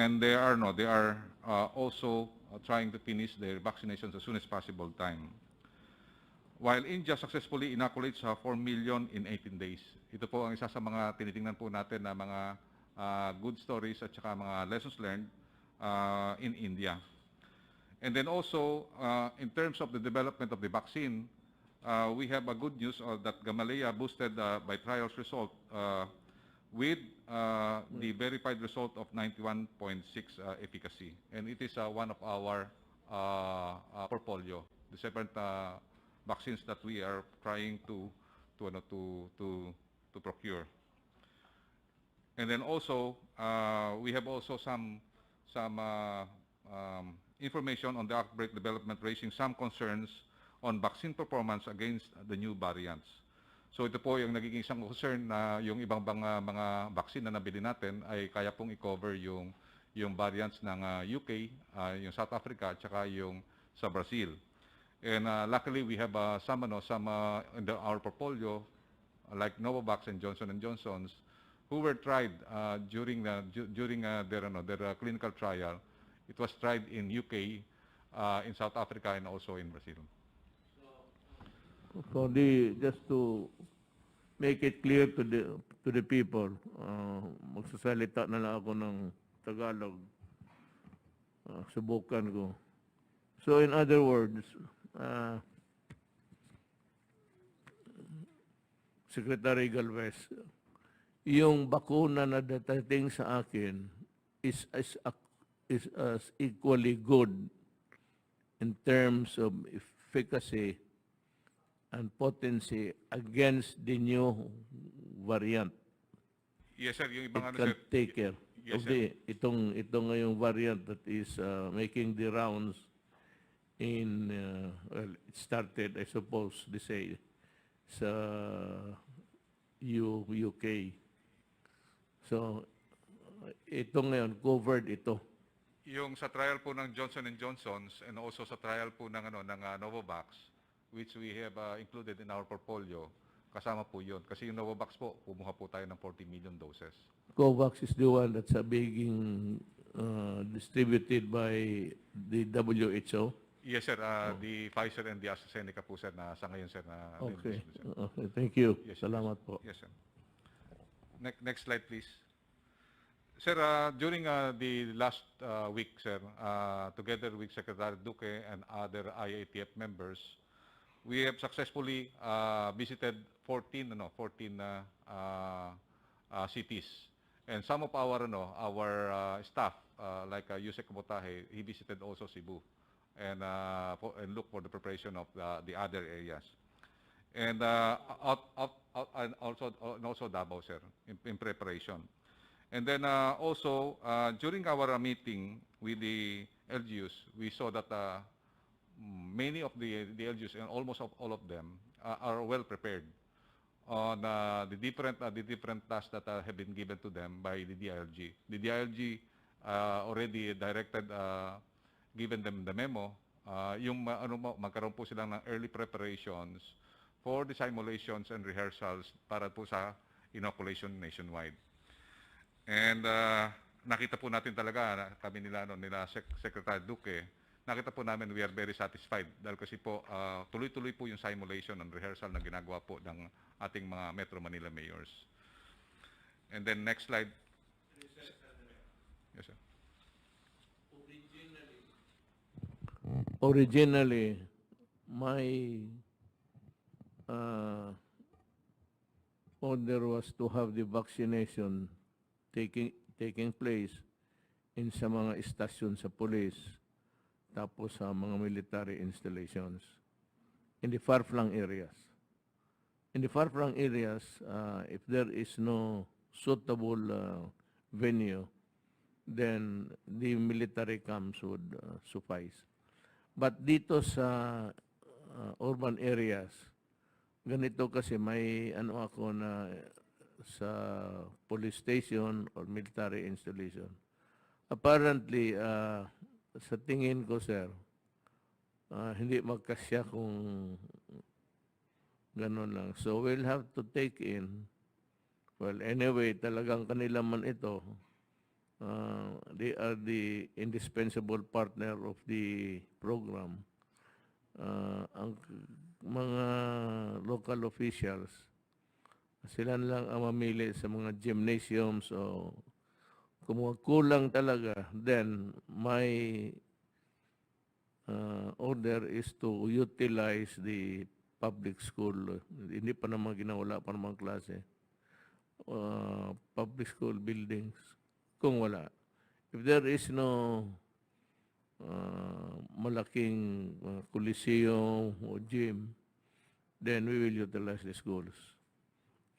and they are also trying to finish their vaccinations as soon as possible time. While India successfully inoculates 4 million in 18 days. Ito po ang isa sa mga tinitingnan po natin na mga good stories at saka mga lessons learned in India. And then also, in terms of the development of the vaccine, we have a good news that Gamaleya boosted by trials result with the verified result of 91.6 efficacy. And it is one of our portfolio, the separate vaccines that we are trying to procure. And then also, we have also some information on the outbreak development raising some concerns on vaccine performance against the new variants. So ito po yung nagiging isang concern na yung ibang mga vaccine na nabili natin ay kaya pong i-cover yung variants ng UK, yung South Africa, at saka yung sa Brazil. And luckily, we have some in our portfolio, like Novavax and Johnson & Johnson's, who were tried during their clinical trial. It was tried in UK, in South Africa, and also in Brazil. So just to make it clear to the people, magsasalita na lang ako ng Tagalog. Subukan ko. So in other words, Secretary Galvez, yung bakuna na dadating sa akin is as equally good in terms of efficacy and potency against the new variant. Yes, sir. Yung ibang It can take care yes, of itong ngayong variant that is making the rounds in, well, it started, I suppose, they say, sa UK. So, ito ngayon, covered ito. Yung sa trial po ng Johnson & Johnson's and also sa trial po ng Novavax, which we have included in our portfolio, kasama po yun. Kasi yung Novavax po, kumuha po tayo ng 40 million doses. COVAX is the one that's being distributed by the WHO. Yes, sir. The Pfizer and the AstraZeneca po, sir, na sa ngayon, sir. Okay. Okay. Thank you. Yes, Salamat po. Yes, sir. Next slide, please. Sir, during the last week, sir, together with Secretary Duque and other IATF members, we have successfully visited 14 cities. And some of our staff, like Yusek Motahe, he visited also Cebu and look for the preparation of the other areas. And and also Davao, sir, in preparation. And then also during our meeting with the LGUs, we saw that many of the LGUs and almost all of them are well prepared on the different tasks that have been given to them by the DILG. The DILG already directed, given them the memo, magkaroon po sila ng early preparations for the simulations and rehearsals para po sa inoculation nationwide. And nakita po natin talaga, kami nila Secretary Duque, nakita po namin we are very satisfied dahil kasi po tuloy-tuloy po yung simulation and rehearsal na ginagawa po ng ating mga Metro Manila mayors. And then next slide. Yes, sir. Originally, my order was to have the vaccination taking place in sa mga istasyon sa police, tapos sa mga military installations in the far-flung areas. In the far-flung areas, if there is no suitable venue, then the military camps would suffice. But dito sa urban areas, ganito kasi may ako na sa police station or military installation. Apparently, sa tingin ko, sir, hindi magkasya kung gano'n lang. So we'll have to take in, well, anyway, talagang kanila man ito, They are the indispensable partner of the program. Ang mga local officials, sila lang ang mamili sa mga gymnasiums o kung kulang talaga, then my order is to utilize the public school. Hindi pa naman ginawala pa naman klase. Public school buildings kung wala. If there is no malaking coliseum o gym, then we will utilize the schools.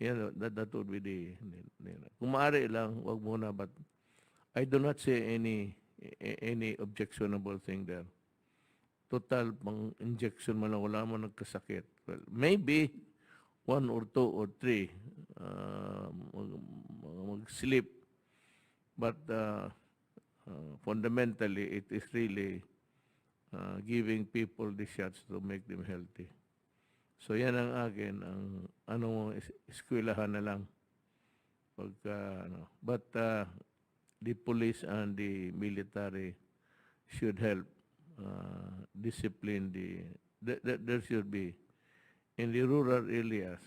Yeah, that would be kung maaari lang, wag muna, but I do not see any objectionable thing there. Total, pang injection man lang, wala man nagkasakit. Well, maybe 1 or 2 or 3 mag-sleep. But fundamentally, it is really giving people the shots to make them healthy. So yan ang akin, ang eskwelahan na lang. Pagka, But the police and the military should help discipline there should be in the rural areas,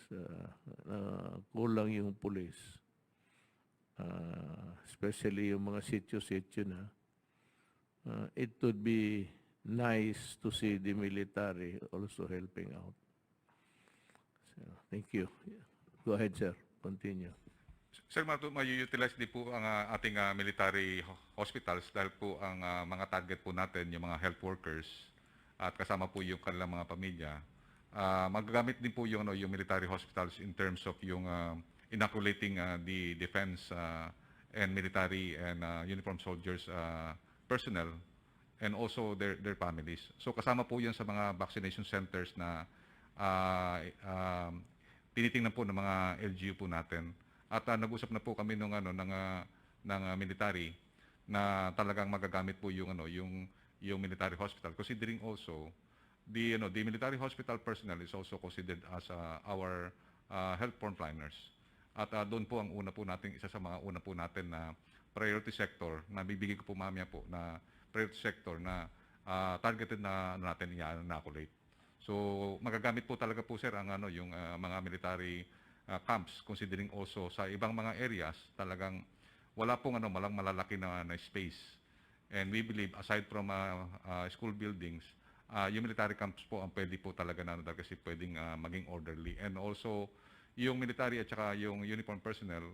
kulang yung police, especially yung mga sityo-sityo na. It would be nice to see the military also helping out. So, thank you. Go ahead, sir. Continue. Sir, may-utilize din po ang ating military hospitals dahil po ang mga target po natin, yung mga health workers at kasama po yung kanilang mga pamilya. Magagamit din po yung military hospitals in terms of yung inoculating the defense and military and uniformed soldiers personnel and also their families. So kasama po yan sa mga vaccination centers na tinitingnan po ng mga LGU po natin. At nag-usap na po kami ng military na talagang magagamit po yung military hospital, considering also the military hospital personnel is also considered as our health frontliners. At doon po ang isa sa mga una po natin na priority sector na bibigay ko po mamaya po na priority sector na targeted na natin i-inoculate. So magagamit po talaga po, sir, ang yung mga military camps, considering also sa ibang mga areas talagang wala pong malalaki na space. And we believe aside from school buildings, yung military camps po ang pwede po talaga kasi pwedeng maging orderly. And also yung military at saka yung uniform personnel,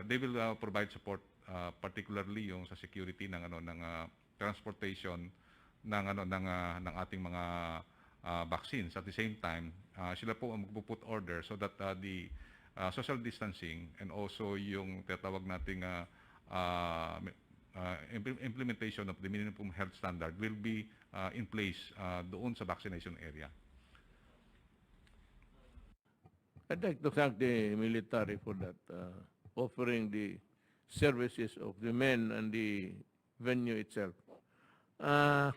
they will provide support particularly yung sa security ng transportation ng ating mga vaccines. At the same time, sila po ang magpuput order so that the social distancing and also yung tatawag nating implementation of the minimum health standard will be in place doon sa vaccination area. I'd like to thank the military for that, offering the services of the men and the venue itself. There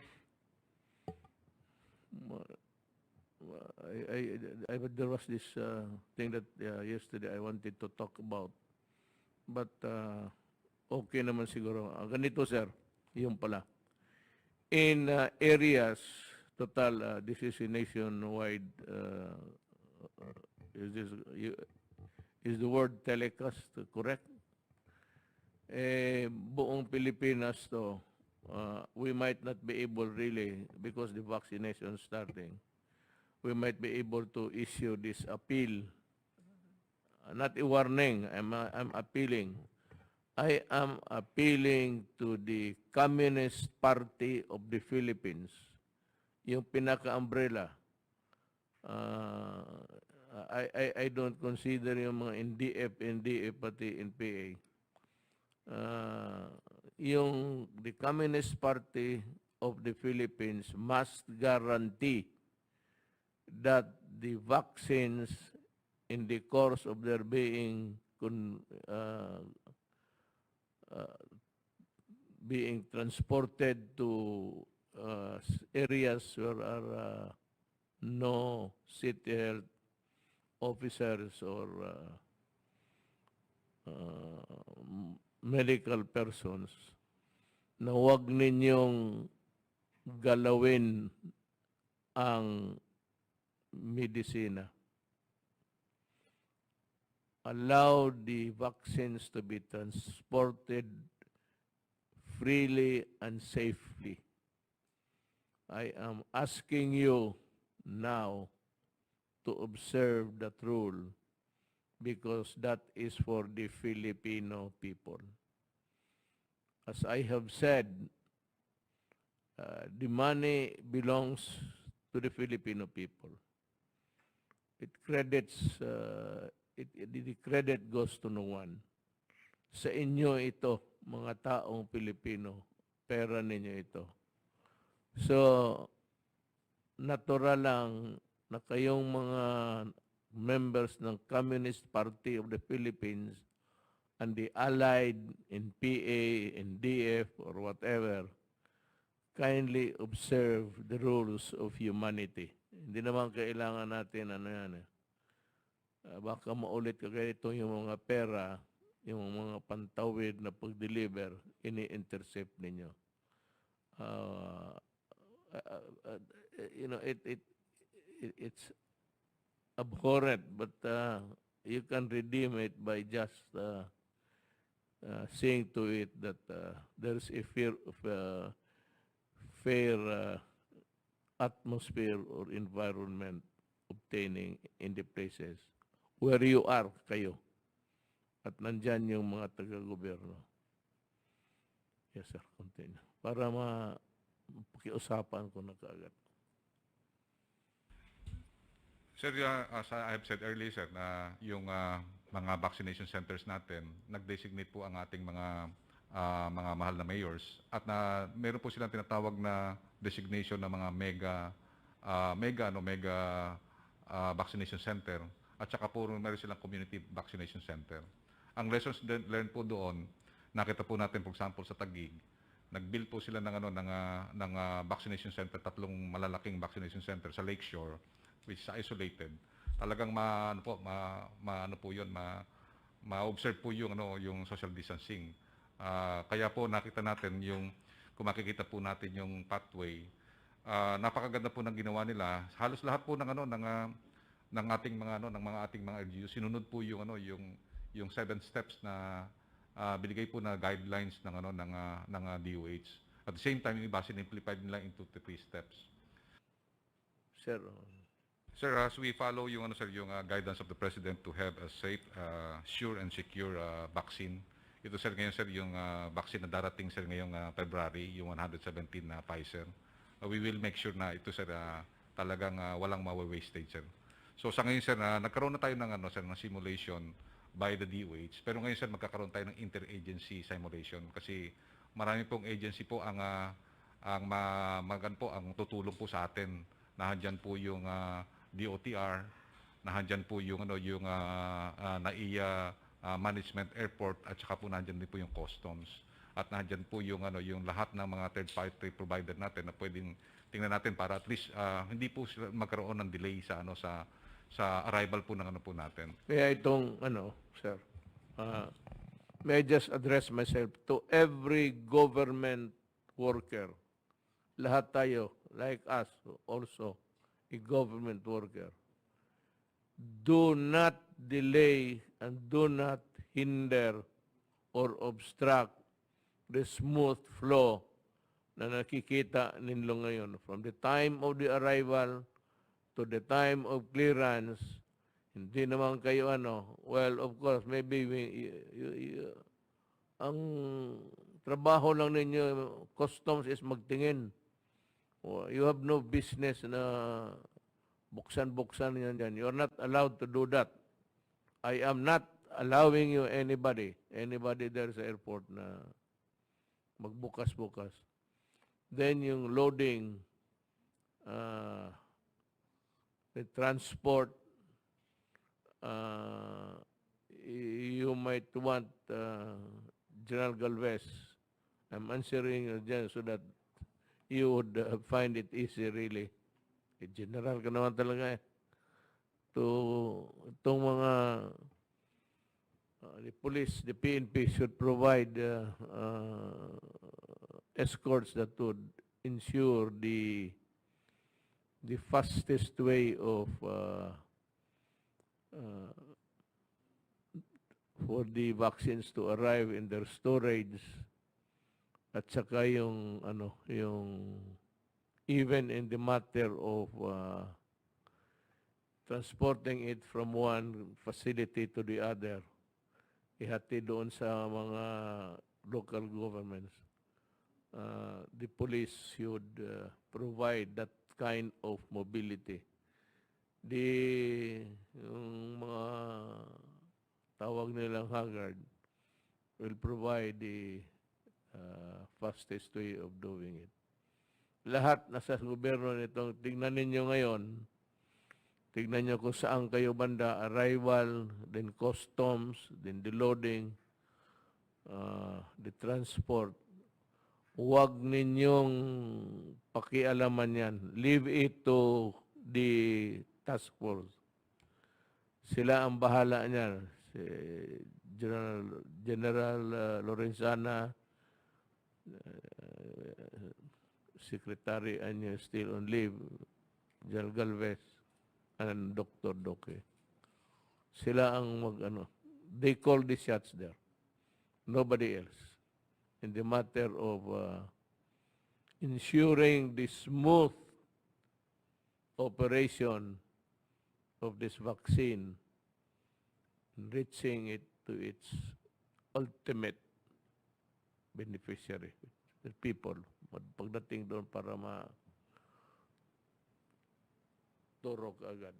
was this thing that yesterday I wanted to talk about, but okay naman siguro. Ganito, sir, yung pala. In areas, total, this is a nationwide, is the word telecast correct? Buong Pilipinas to, we might not be able really, because the vaccination is starting, we might be able to issue this appeal, not a warning, I'm appealing. I am appealing to the Communist Party of the Philippines, yung pinaka-umbrella. I don't consider yung mga NDF, pati NPA. Yung the Communist Party of the Philippines must guarantee that the vaccines in the course of their being transported to areas where are no city health officers or medical persons na huwag ninyong galawin ang medisina. Allow the vaccines to be transported freely and safely. I am asking you now to observe that rule because that is for the Filipino people. As I have said, the money belongs to the Filipino people. It credits, the credit goes to no one. Sa inyo ito, mga taong Pilipino, pera ninyo ito. So, natural lang na kayong mga members ng Communist Party of the Philippines and the allied in PA, in DF, or whatever, kindly observe the rules of humanity. Hindi naman kailangan natin baka maulit kagaya ito yung mga pera, yung mga pantawid na pag-deliver, ini-intercept ninyo. It's abhorrent, but you can redeem it by just seeing to it that there's a fair atmosphere or environment obtaining in the places where you are, kayo. At nandyan yung mga taga-gobyerno. Yes, sir. Continue. Para pakiusapan ko na kaagad. Sir, as I have said earlier, sir, na yung mga vaccination centers natin, nag-designate po ang ating mga mahal na mayors at meron po silang tinatawag na designation ng mga mega vaccination center at saka po meron silang community vaccination center. Ang lessons learned po doon, nakita po natin for example sa Taguig, nag-build po sila ng vaccination center, 3 malalaking vaccination center sa Lakeshore which is isolated. Talagang ma-observe po yung social distancing. Kaya po nakita natin kung makikita po natin yung pathway, napakaganda po ng ginawa nila. Halos lahat po ng ating mga LGU sinunod po yung 7 steps na binigay po na guidelines ng DOH. At the same time, yung iba sinimplified nila into 3 steps. Sir, Sir, as we follow yung guidance of the President to have a safe, sure and secure vaccine. Ito sir ngayon sir yung vaccine na darating sir ngayong February, yung 117 na Pfizer. We will make sure na ito sir talagang walang mawa-wastage sir. So sa ngayon sir nagkaroon na tayo ng simulation by the DOH. Pero ngayon sir magkakaroon tayo ng interagency simulation kasi marami pong agency po ang tutulong po sa atin. Nandiyan po yung DOTR, nandiyan po yung NAIA Management Airport at saka po nandiyan din po yung Customs. At nandiyan po yung lahat ng mga third party provider natin na pwedeng tingnan natin para at least hindi po sila magkaroon ng delay sa arrival po ng po natin. kaya itong sir, may I just address myself to every government worker. Lahat tayo, like us, also a government worker. Do not delay and do not hinder or obstruct the smooth flow na nakikita ninyo ngayon. From the time of the arrival to the time of clearance, hindi naman kayo well, of course, maybe ang trabaho lang ninyo, customs is magtingin. You have no business na buksan-buksan yan dyan. You're not allowed to do that. I am not allowing you anybody there sa airport na magbukas-bukas. Then yung loading, the transport, you might want General Galvez. I'm answering you so that you would find it easy really. General ka naman talaga itong mga the police, the PNP should provide escorts that would ensure the fastest way of uh, for the vaccines to arrive in their storage, at saka yung even in the matter of transporting it from one facility to the other, ihati doon sa mga local governments. The police should provide that kind of mobility. Yung mga tawag nilang haggard will provide the fastest way of doing it. Lahat nasa gobyerno nitong, tignan ninyo ngayon, tignan nyo kung saan kayo banda, arrival, then customs, then the loading, the transport. Huwag ninyong pakialaman yan. Leave it to the task force. Sila ang bahala niyan. Si General Lorenzana, Secretary Anyo still on leave, General Galvez, and Dr. Doke. Sila ang they call the shots there. Nobody else. In the matter of ensuring the smooth operation of this vaccine, reaching it to its ultimate beneficiary, the people. Pagdating doon para turok agad.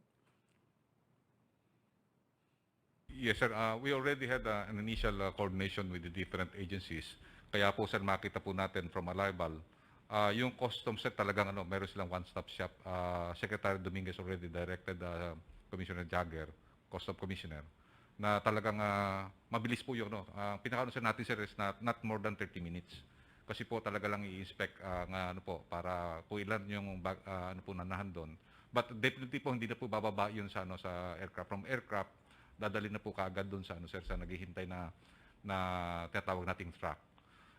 Yes, sir. We already had an initial coordination with the different agencies. Kaya po, sir, makita po natin from arrival, yung customs, sir, talagang meron silang one-stop shop. Secretary Dominguez already directed Commissioner Jagger, Customs Commissioner, na talagang mabilis po yung pinaka sir natin, sir, is not more than 30 minutes. Kasi po talaga lang i-inspect para kung ilan yung po nanahan doon. But definitely po hindi na po bababa yun sa sa aircraft. From aircraft, dadali na po kaagad doon sa sir, sa naghihintay na tinatawag nating truck.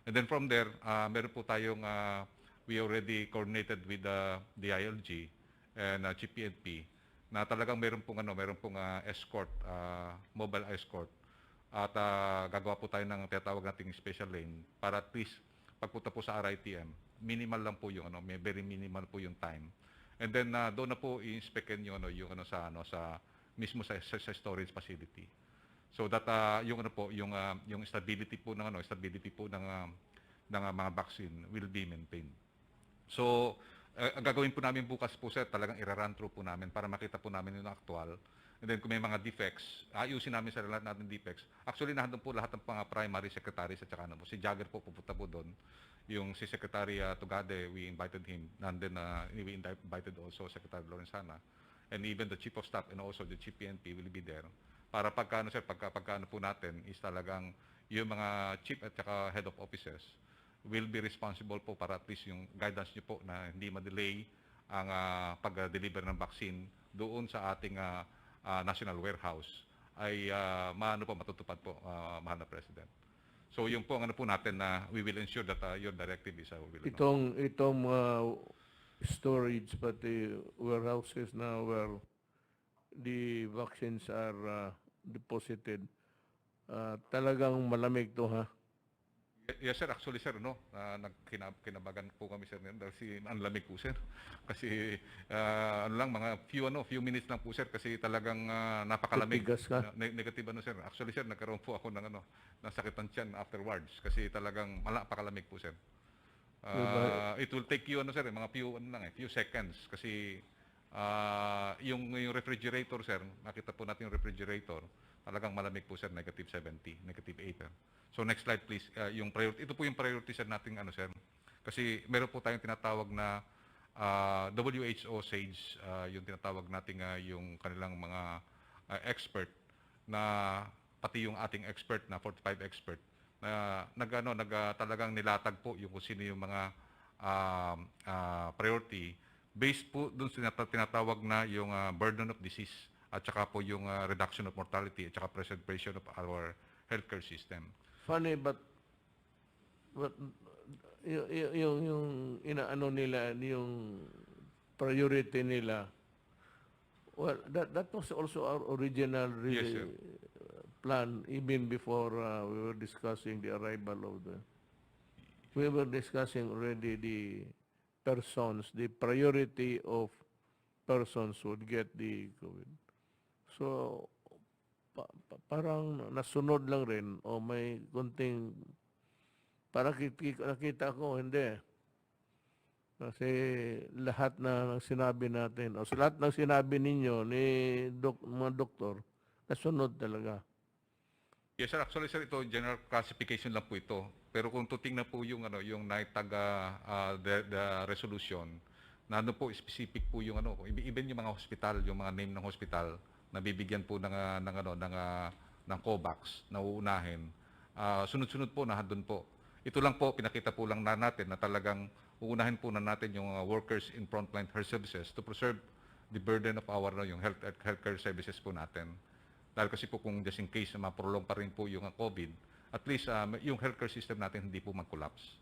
And then from there, meron po tayong we already coordinated with the DILG and GPNP na talagang meron pong escort, mobile escort. At gagawa po tayo ng tinatawag nating special lane para at least pagpunta po sa RITM, minimal lang po yung very minimal po yung time. And then doon na po i-inspectin yung sa mismo sa storage facility. So that yung stability po ng mga vaccine will be maintained. So ang gagawin po namin bukas po, sir, talagang ira-run through po namin para makita po namin yung actual. And then kung may mga defects, ayusin namin sa lahat natin defects. Actually, nandun po lahat ng mga primary secretaries at saka si Jagger po pupunta po doon. Yung si Secretary Tugade, we invited him. And then we invited also Secretary Lorenzana. And even the Chief of Staff and also the GPNP will be there. Para pagka po natin is talagang yung mga chief at saka head of offices will be responsible po para at least yung guidance nyo po na hindi ma-delay ang pag-deliver ng vaccine doon sa ating national warehouse ay matutupad po, mahal na President. So yung po po natin na we will ensure that your directive is Itong storage pati warehouses na where the vaccines are deposited, talagang malamig to, ha? Yes, sir. Actually, sir, kinabagan po kami, sir, dahil ang lamig po, sir. Kasi mga few minutes lang po, sir, kasi talagang napakalamig. Titigas ka? Negative sir. Actually, sir, nagkaroon po ako ng sakit ng tiyan afterwards kasi talagang napakalamig po, sir. It will take you sir, mga few seconds kasi yung refrigerator, sir, nakita po natin yung refrigerator, talagang malamig po, sir, negative 70, negative 8. So next slide please. Yung priority, ito po yung priority, sir, nating sir. Kasi meron po tayong tinatawag na WHO SAGE, yung tinatawag nating yung kanilang mga expert na pati yung ating expert na 45 expert na talagang nilatag po yung kung sino yung mga priority based po dun sa tinatawag na yung burden of disease at saka po yung reduction of mortality at saka preservation of our healthcare system. Funny, but yung inaano nila, yung priority nila, well, that was also our original Yes, sir. plan even before we were discussing the arrival of we were discussing already the persons, the priority of persons would get the COVID. So, parang nasunod lang rin o may kunting, parang nakita ko, hindi. Kasi lahat na sinabi natin, o lahat ng sinabi ninyo ni mga doktor, nasunod talaga. Yes, sir. Actually, sir, ito general classification lang po ito. Pero kung tutingnan po yung yung NITAG the resolution, nandun po specific po yung even yung mga hospital, yung mga name ng hospital na bibigyan po ng COVAX na uunahin. Sunod-sunod po na doon po. Ito lang po pinakita po lang natin na talagang uunahin po na natin yung workers in frontline health services to preserve the burden of our yung healthcare services po natin. Dahil kasi po kung just in case na ma-prolong pa rin po yung COVID, at least yung healthcare system natin hindi po mag-collapse.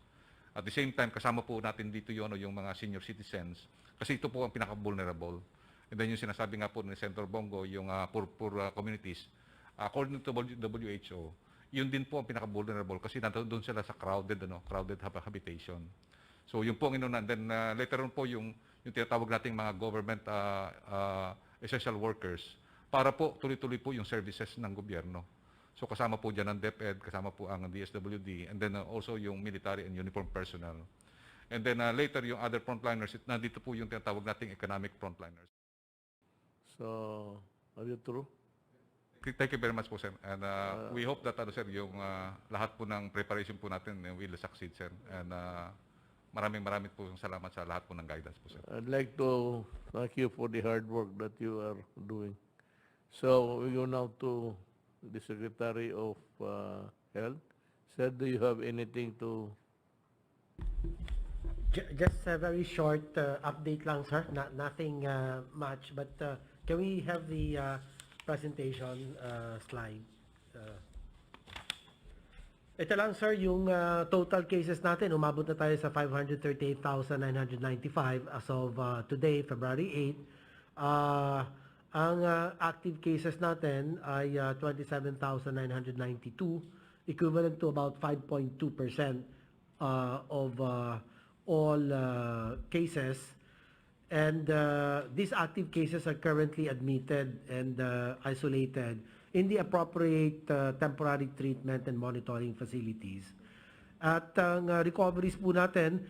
At the same time, kasama po natin dito yung mga senior citizens kasi ito po ang pinaka-vulnerable. And then yung sinasabi nga po ni Senator Bongo, yung poor communities, according to WHO, yun din po ang pinaka-vulnerable kasi doon sila sa crowded habitation. So yun po ang inuna. And then later on po yung tinatawag nating mga government essential workers para po tuloy-tuloy po yung services ng gobyerno. So kasama po dyan ang DepEd, kasama po ang DSWD, and then also yung military and uniform personnel. And then later yung other frontliners, nandito po yung tinatawag nating economic frontliners. So, are you true? Thank you very much po, sir. And we hope that sir, yung lahat po ng preparation po natin will succeed, sir. And maraming po salamat sa lahat po ng guidance po, sir. I'd like to thank you for the hard work that you are doing. So, we go now to the Secretary of Health. Sir, do you have anything to... Just a very short update lang, sir. Nothing much, but can we have the presentation slide? Ito lang, sir, yung total cases natin. Umabot na tayo sa 538,995 as of today, February 8. Ang active cases natin ay 27,992, equivalent to about 5.2% of all cases. And these active cases are currently admitted and isolated in the appropriate temporary treatment and monitoring facilities. At ang recoveries po natin,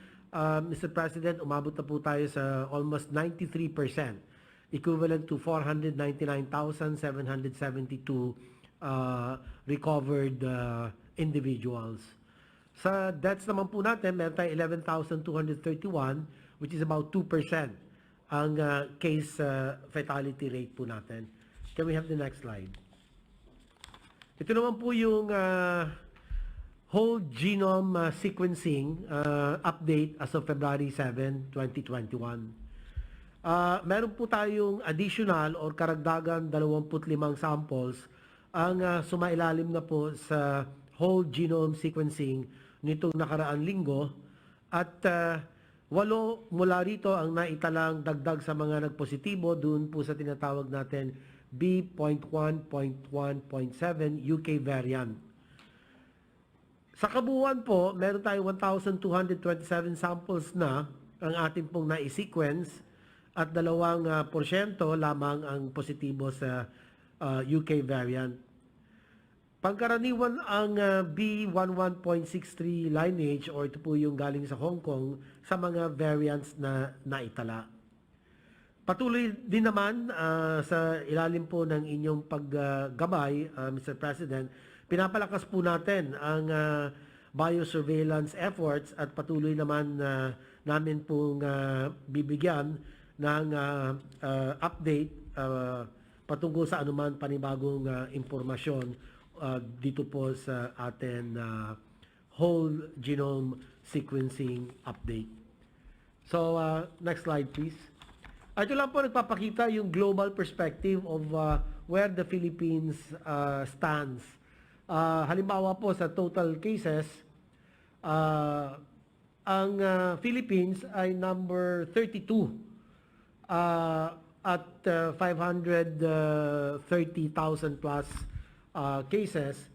Mr. President, umabot na po tayo sa almost 93%. Equivalent to 499,772 recovered individuals. Sa deaths naman po natin, meron tayong 11,231, which is about 2% ang case fatality rate po natin. Can we have the next slide? Ito naman po yung whole genome sequencing update as of February 7, 2021. Meron po tayong additional or karagdagan 25 samples ang sumailalim na po sa whole genome sequencing nitong nakaraang linggo at 8 mula rito ang naitalang dagdag sa mga nagpositibo doon po sa tinatawag natin B.1.1.7 UK variant. Sa kabuuan po, meron tayong 1,227 samples na ang ating pong na-sequence at 2% lamang ang positibo sa UK variant. Pangkaraniwan ang B11.63 lineage or ito po yung galing sa Hong Kong sa mga variants na naitala. Patuloy din naman sa ilalim po ng inyong paggabay, Mr. President, pinapalakas po natin ang biosurveillance efforts at patuloy naman namin pong bibigyan ng update patungkol sa anuman panibagong impormasyon dito po sa atin whole genome sequencing update. So, next slide please. Ito lang po nagpapakita yung global perspective of where the Philippines stands Halimbawa po sa total cases, ang Philippines ay number 32 at 530,000 plus cases.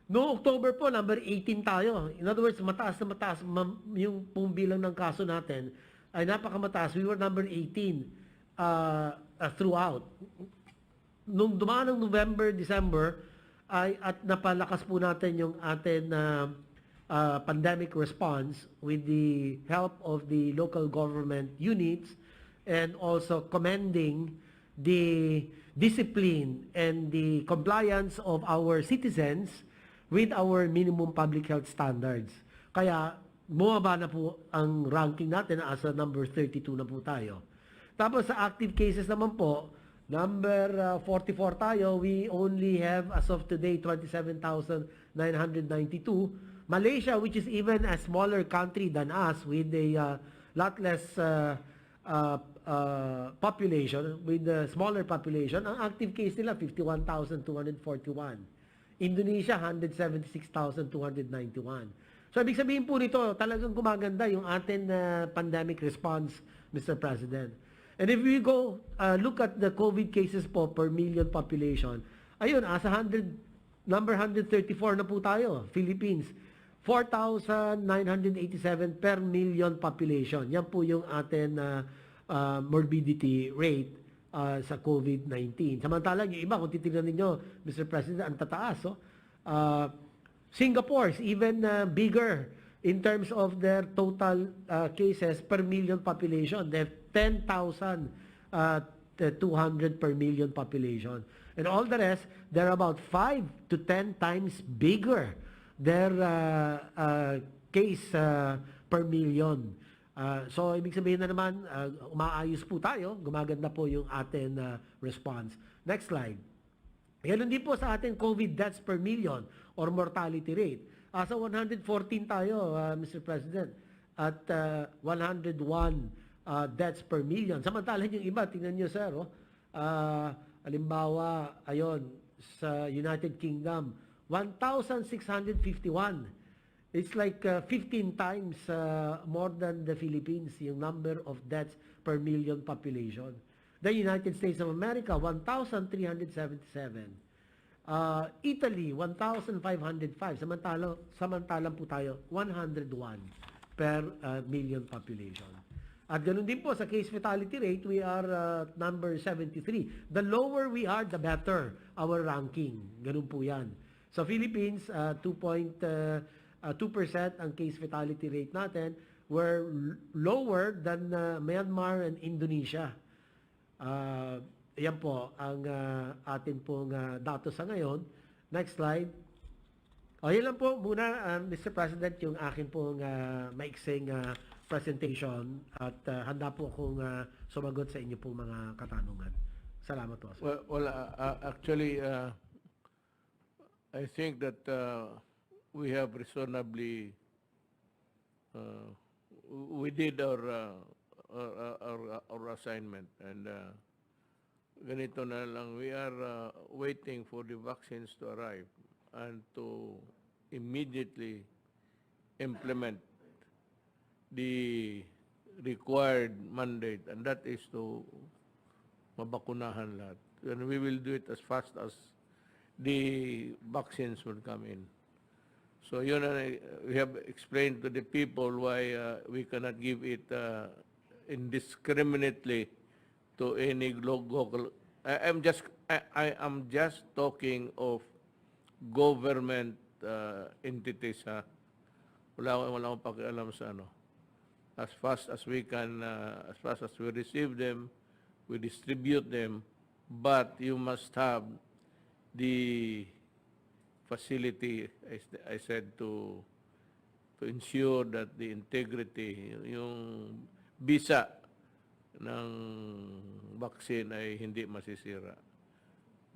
Noong October po, number 18 tayo. In other words, mataas na mataas yung pong bilang ng kaso natin ay napakamataas. We were number 18 throughout. Nung dumaan ng November, December, at napalakas po natin yung atin pandemic response with the help of the local government units and also commending the discipline and the compliance of our citizens with our minimum public health standards. Kaya bumaba na po ang ranking natin as a number 32 na po tayo. Tapos sa active cases naman po, number 44 tayo, we only have as of today 27,992. Malaysia, which is even a smaller country than us with a lot less population, with a smaller population, ang active case nila 51,241. Indonesia 176,291. So ibig sabihin po nito, talagang gumaganda yung atin pandemic response, Mr. President. And if we go look at the COVID cases po per million population, ayun, number 134 na po tayo, Philippines. 4,987 per million population. Yan po yung atin morbidity rate sa COVID-19. Samantalang yung iba, kung titignan ninyo, Mr. President, ang tataas. Singapore is even bigger in terms of their total cases per million population. They have 10,200 per million population. And all the rest, they're about 5 to 10 times bigger their case per million. So, ibig sabihin na naman, umaayos po tayo, gumaganda po yung atin response. Next slide. Ganun din po sa ating COVID deaths per million or mortality rate. Sa 114 tayo, Mr. President, at 101 deaths per million. Samantalang yung iba, tingnan nyo, sir, halimbawa, ayon, sa United Kingdom, 1,651. It's like 15 times more than the Philippines, yung number of deaths per million population. The United States of America, 1,377. Italy, 1,505. Samantalang po tayo, 101 per million population. At ganun din po sa case fatality rate, we are number 73. The lower we are, the better our ranking. Ganun po yan. So Philippines, 2% ang case fatality rate natin. We're lower than Myanmar and Indonesia. Yan po ang atin pong datos sa ngayon. Next slide. Yan lang po muna, Mr. President, yung akin pong maiksing presentation at handa po akong sumagot sa inyo pong mga katanungan. Salamat po. Actually, I think that we have reasonably we did our assignment, and ganito na lang, we are waiting for the vaccines to arrive and to immediately implement the required mandate, and that is to mabakunahan lahat. And we will do it as fast as the vaccines will come in. So yun, we have explained to the people why we cannot give it indiscriminately to any local. I am just talking of government entities. Wala akong pakialam sa ano. As fast as we can, as fast as we receive them, we distribute them, but you must have the facility, I said, to ensure that the integrity, yung bisa ng vaccine ay hindi masisira.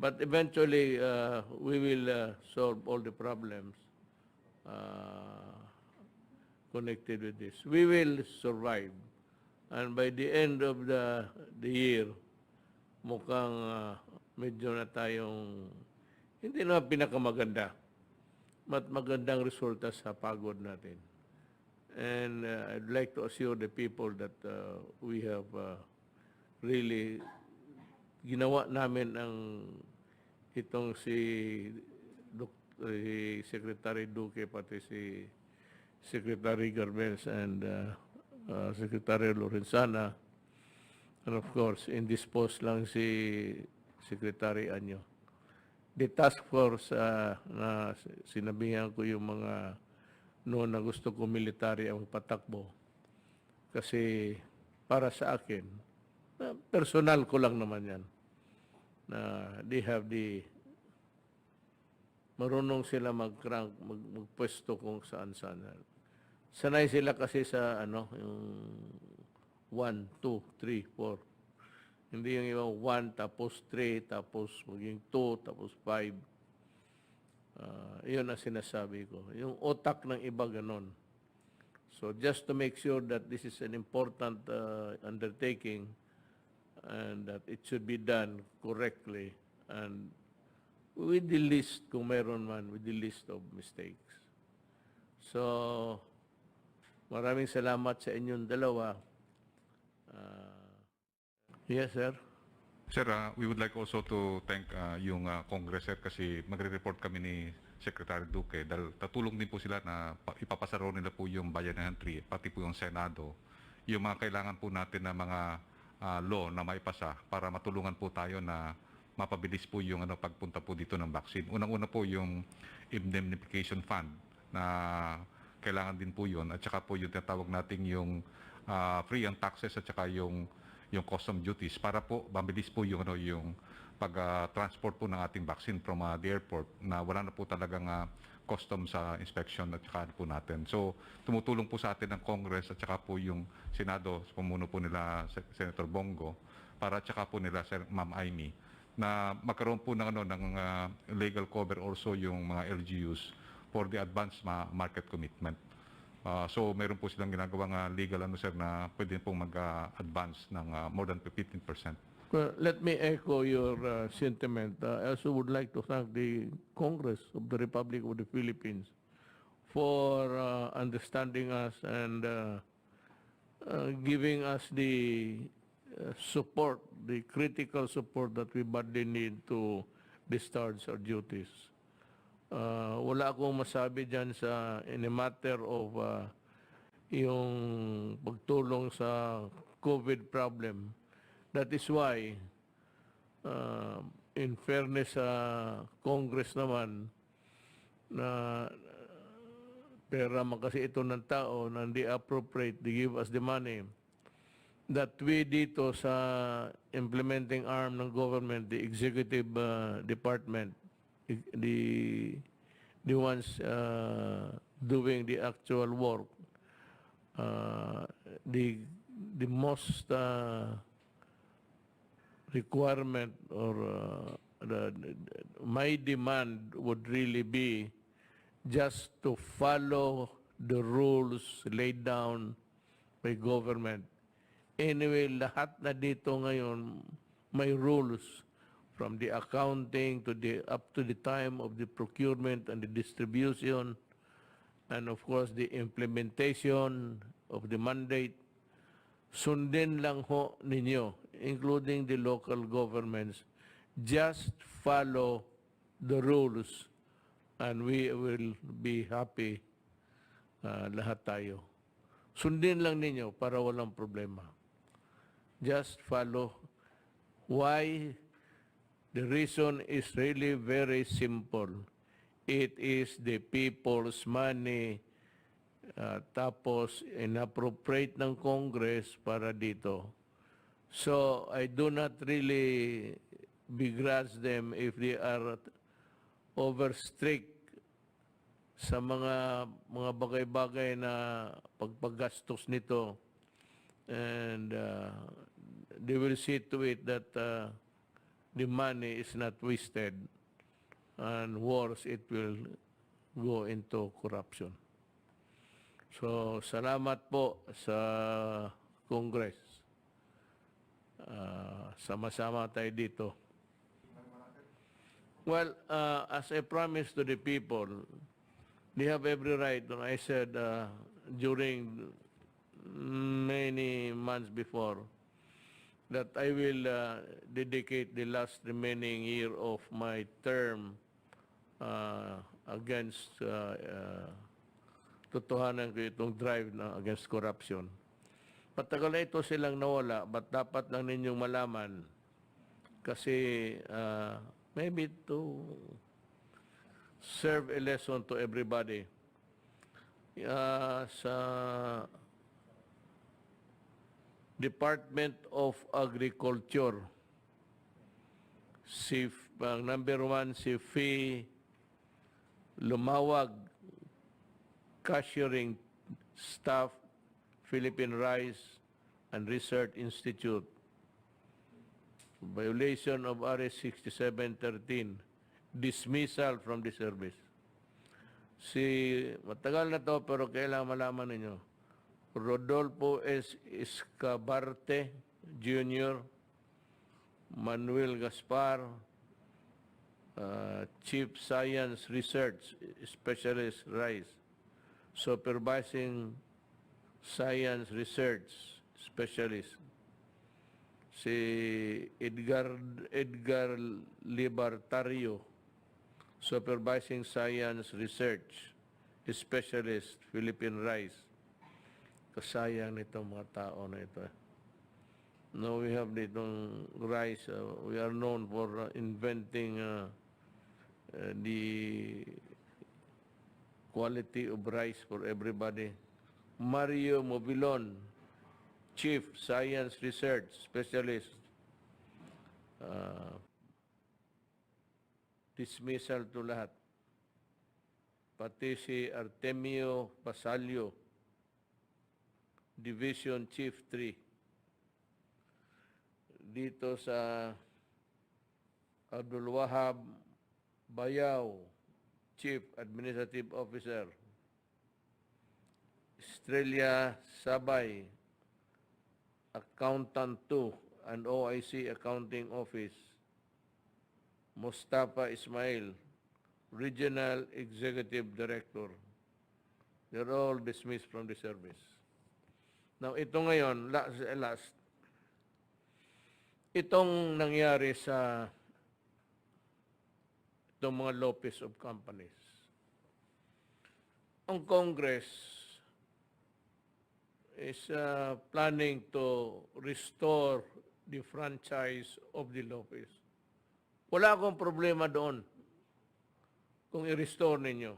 But eventually, we will solve all the problems connected with this. We will survive. And by the end of the year, mukhang medyo na tayong, hindi na pinakamaganda, magandang resulta sa pagod natin. And I'd like to assure the people that we have really ginawa namin ang itong si Secretary Duque pati si Secretary Garbels and Secretary Lorenzana, and of course in this post lang si Secretary Anyo. The task force na sinabihan ko yung mga noon na gusto ko military ang patakbo kasi para sa akin personal ko lang naman yan na they have the marunong sila magpwesto kung saan-saan. Sanay sila kasi sa yung 1, 2, 3, 4. Hindi yung ibang 1 tapos 3 tapos maging 2 tapos 5. Yun ang sinasabi ko. Yung otak ng iba ganon. So just to make sure that this is an important undertaking and that it should be done correctly and with the list, kung meron man, with the list of mistakes. So, maraming salamat sa inyong dalawa. Yes, sir. Sir, we would like also to thank yung Congress, sir, kasi magre-report kami ni Secretary Duque dahil tatulong din po sila na ipapasaro nila po yung Bayanihan 3, pati po yung Senado, yung mga kailangan po natin na mga law na maipasa para matulungan po tayo na mapabilis po yung pagpunta po dito ng vaccine. Unang-una po yung indemnification fund na kailangan din po yun at saka po yung tinatawag nating yung free ang taxes at saka yung custom duties para po mabilis po yung yung pag-transport po ng ating vaccine from the airport na wala na po talagang custom sa inspection at saka po natin. So tumutulong po sa atin ng Congress at saka po yung Senado, pumuno po nila Senator Bongo para at saka po nila Ma'am Amy na magkaroon po ng ng legal cover also yung mga LGUs for the advanced market commitment. So meron po silang ginagawang legal sir na pwede pong mag-advance ng more than 15%. Well, let me echo your sentiment. I also would like to thank the Congress of the Republic of the Philippines for understanding us and giving us the support, the critical support that we badly need to discharge our duties. Wala akong masabi dyan in a matter of yung pagtulong sa COVID problem. That is why, in fairness sa Congress naman, na pera man kasi ito ng tao, na hindi appropriate, they give us the money, that we dito sa implementing arm ng government, the executive department, the ones doing the actual work, the most requirement or my demand would really be just to follow the rules laid down by government. Anyway, lahat na dito ngayon may rules from the accounting to up to the time of the procurement and the distribution, and of course the implementation of the mandate. Sundin lang ho ninyo, including the local governments. Just follow the rules and we will be happy lahat tayo. Sundin lang ninyo para walang problema. Just follow. Why? The reason is really very simple. It is the people's money, tapos inappropriate ng Congress para dito. So I do not really begrudge them if they are over strict sa mga bagay-bagay na pagpagastos nito, and they will see to it that the money is not wasted, and worse, it will go into corruption. So, salamat po sa Congress. Sama-sama tayo dito. Well, as I promised to the people, They have every right. And I said during many months before that I will dedicate the last remaining year of my term against totohanan ko itong drive na against corruption. Patagal na ito silang nawala, but dapat lang ninyong malaman kasi maybe to serve a lesson to everybody. Sa Department of Agriculture, number 1 si Fee Lumawag, Cashiering Staff, Philippine Rice and Research Institute. Violation of RS 6713, dismissal from the service. Matagal na to pero kailangan malaman ninyo. Rodolfo S. Escabarte Jr., Manuel Gaspar, Chief Science Research Specialist Rice, Supervising Science Research Specialist, si Edgar Libertario, Supervising Science Research Specialist, Philippine Rice. Kasayang nitong mga tao na ito. Now we have ditong rice. We are known for inventing the quality of rice for everybody. Mario Mobilon, Chief Science Research Specialist. Dismissal to lahat. Pati si Artemio Pasalio, Division Chief 3. Dito sa Abdul Wahab Bayaw, Chief Administrative Officer. Estrella Sabay, Accountant 2 and OIC Accounting Office. Mustafa Ismail, Regional Executive Director. They're all dismissed from the service. Now, ito ngayon, last, itong nangyari sa itong mga Lopez of companies. Ang Congress is planning to restore the franchise of the Lopez. Wala akong problema doon kung i-restore ninyo.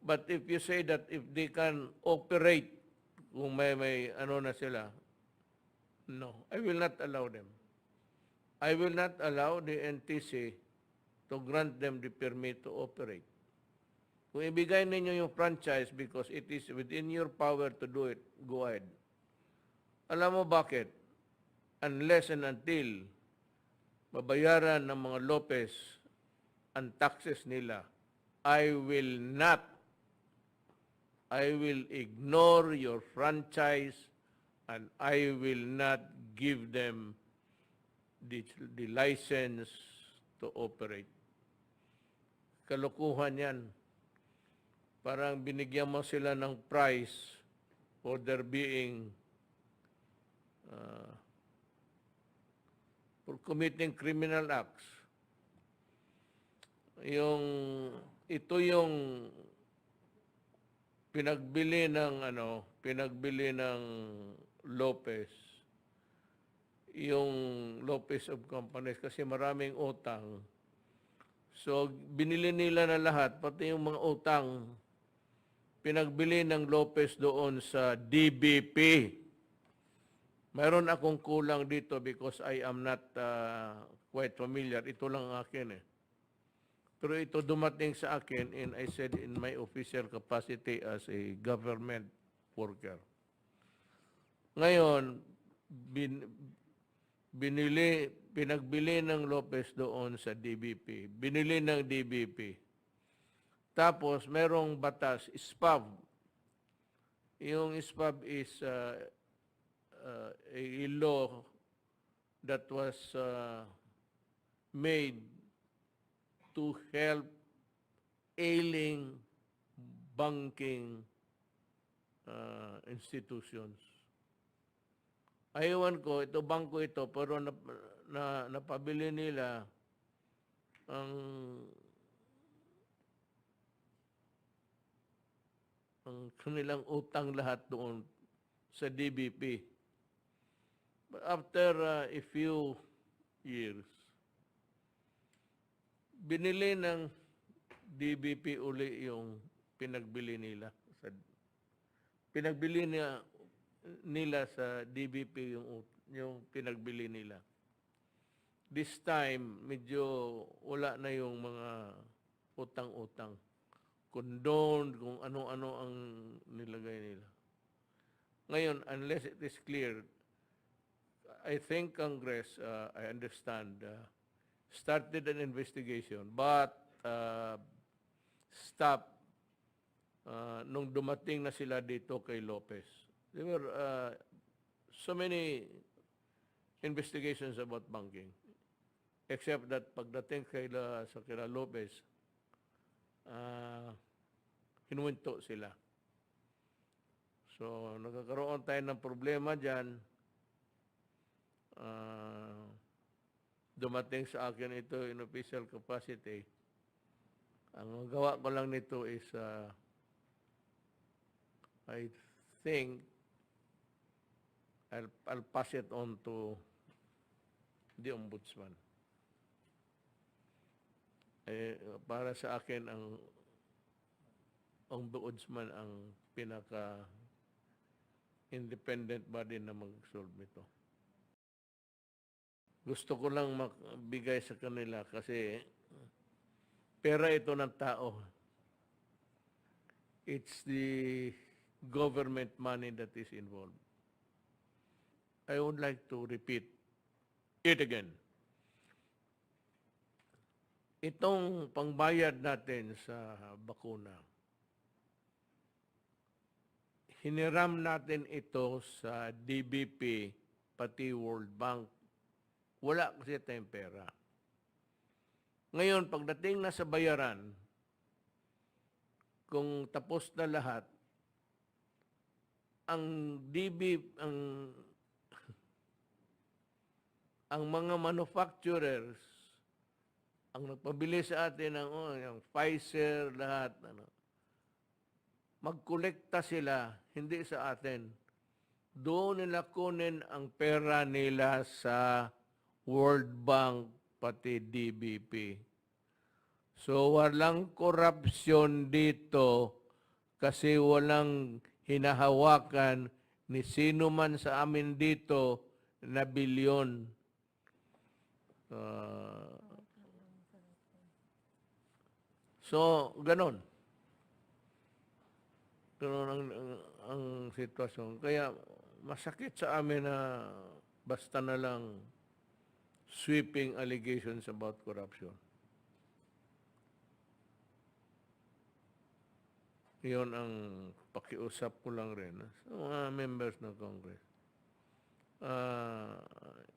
But if you say that if they can operate, kung may ano na sila, no, I will not allow them. I will not allow the NTC to grant them the permit to operate. Kung ibigay ninyo yung franchise because it is within your power to do it, go ahead. Alam mo bakit? Unless and until babayaran ng mga Lopez ang taxes nila, I will ignore your franchise and I will not give them the license to operate. Kalokohan yan. Parang binigyan mo sila ng price for their being for committing criminal acts. Ito yung pinagbili ng Lopez, yung Lopez of companies kasi maraming utang. So binili nila na lahat, pati yung mga utang, pinagbili ng Lopez doon sa DBP. Mayroon akong kulang dito because I am not quite familiar. Ito lang ang akin eh. Pero ito dumating sa akin and I said in my official capacity as a government worker. Ngayon, pinagbili ng Lopez doon sa DBP. Binili ng DBP. Tapos, merong batas, SPAV. Yung SPAV is a law that was made to help ailing banking institutions. Ayawan ko, ito bangko ito, pero napabili nila ang kanilang utang lahat doon sa DBP. But after a few years, binili ng DBP uli yung pinagbili nila. Pinagbili nila sa DBP yung pinagbili nila. This time, medyo wala na yung mga utang-utang. Condoned, kung ano-ano ang nilagay nila. Ngayon, unless it is clear, I think Congress, I understand, started an investigation, but stopped nung dumating na sila dito kay Lopez. There were so many investigations about banking, except that pagdating sa kila Lopez, hinuwinto sila. So, nagkakaroon tayo ng problema dyan. Dumating sa akin ito in official capacity. Ang gawa ko lang nito is, I think, I'll pass it on to the Ombudsman. Para sa akin, ang Ombudsman ang pinaka-independent body na mag-solve nito. Gusto ko lang magbigay sa kanila kasi pera ito ng tao. It's the government money that is involved. I would like to repeat it again. Itong pangbayad natin sa bakuna, hiniram natin ito sa DBP, pati World Bank. Wala kasi tayong pera. Ngayon, pagdating na sa bayaran, kung tapos na lahat, ang ang mga manufacturers, ang nagpabili sa atin ng yung Pfizer, lahat, magkolekta sila, hindi sa atin. Doon nila kunin ang pera nila sa World Bank, pati DBP. So, walang korupsyon dito kasi walang hinahawakan ni sino man sa amin dito na bilyon. So, ganon. Ganon ang sitwasyon. Kaya, masakit sa amin na basta na lang sweeping allegations about corruption. Iyon ang pakiusap ko lang rin sa mga members ng Congress.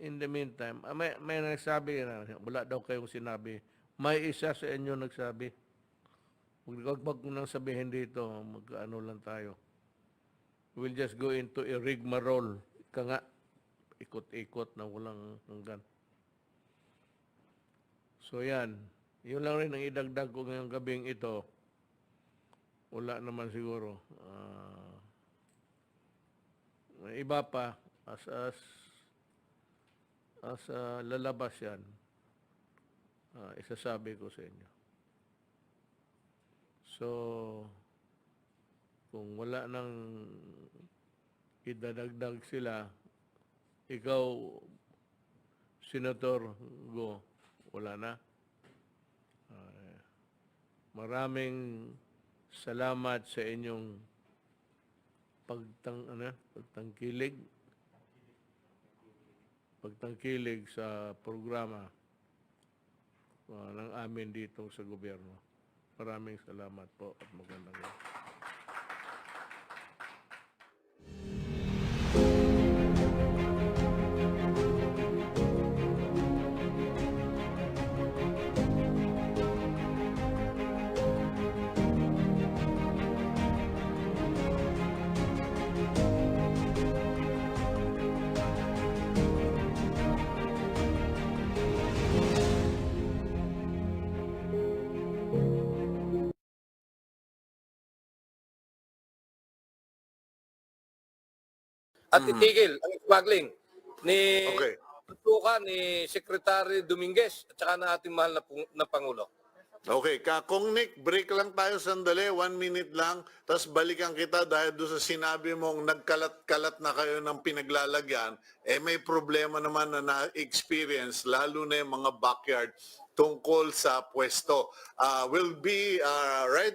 In the meantime, may nagsabi na, wala daw kayong sinabi. May isa sa inyo nagsabi. Huwag nang sabihin dito, magkaano lang tayo. We'll just go into a rigmarole. Ika nga, ikot-ikot na walang hanggan. So yan, yun lang rin ang idagdag ko ngayong gabing ito. Wala naman siguro. Iba pa, as lalabas yan, isasabi ko sa inyo. So, kung wala nang idadagdag sila, ikaw, Senator Go, wala na. Maraming salamat sa inyong pagtangkilig sa programa ng amin dito sa gobyerno. Maraming salamat po at magandang gabi. at itigil ang smuggling ni Okay. tutukan ni Secretary Dominguez at saka ng ating mahal na Pangulo. Okay, Kung Nick, break lang tayo sandali, 1 minute lang, tapos balikan kita dahil doon sa sinabi mong nagkalat-kalat na kayo ng pinaglalagyan, may problema naman na na-experience, lalo na yung mga backyard tungkol sa pwesto. We'll be right